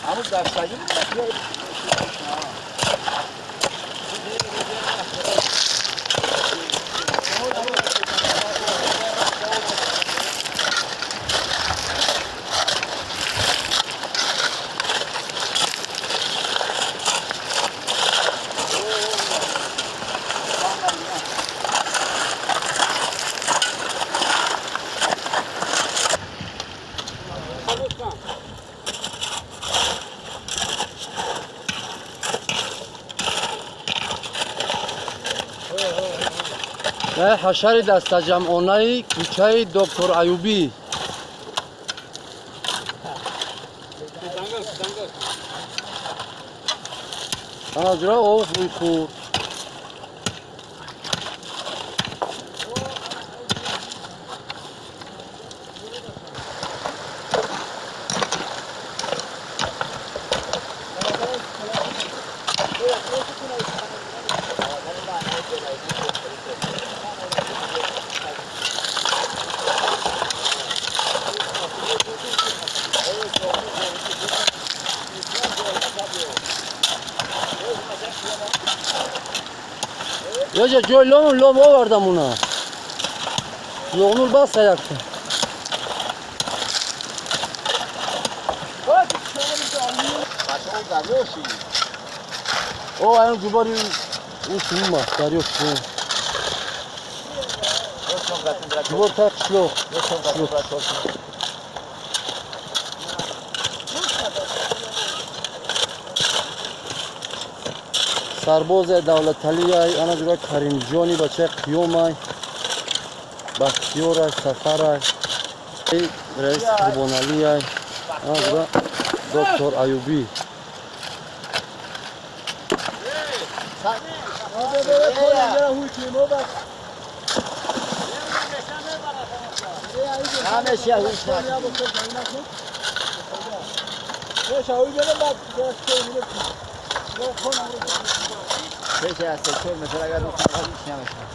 همون دستگی حشر دست جمعانه کوچه دکتر ایوبی. از را او خوی خور یا جا جای لوم آوردم اونا لغنور بس یکتا او این دوباره اون شما ما دریاش کنیم دوباره تا شلوخ سرباز دولت علی های انا جورا کریم جانی بچه قیوم های بختیار های سفر های رئیس قربان علی های انا جورا دکتر ایوبی Peki ya sektör mesela gel bakalım içine mesela.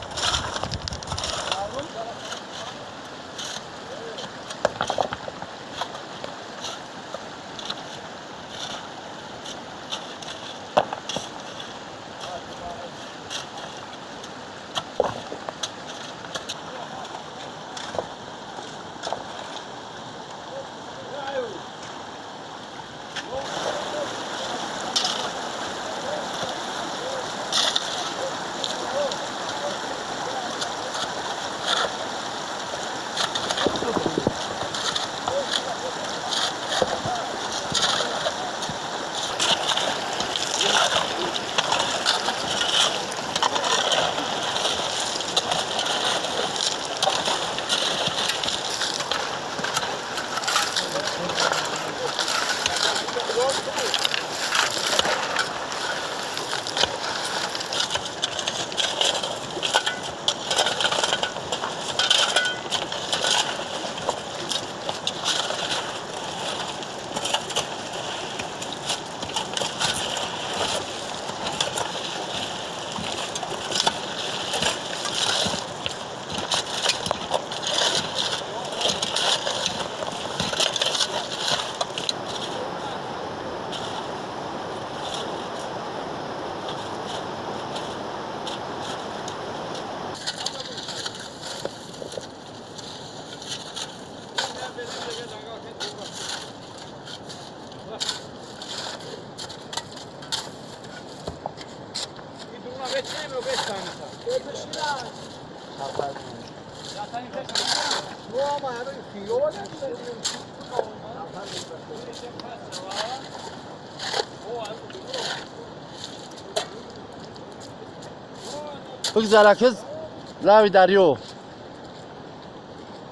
بگذاره که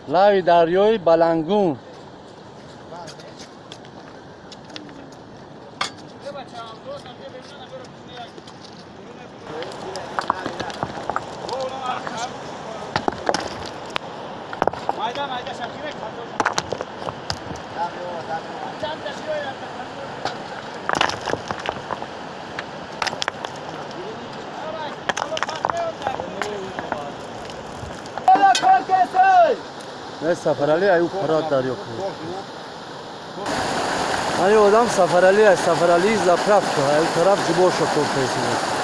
لاوی دریوی بلنگون نه سفرعلی ایو پرات دریو کنه این آدم سفرعلی است، سفرعلی زپرفت که ایو طرف جبو شکر پیسی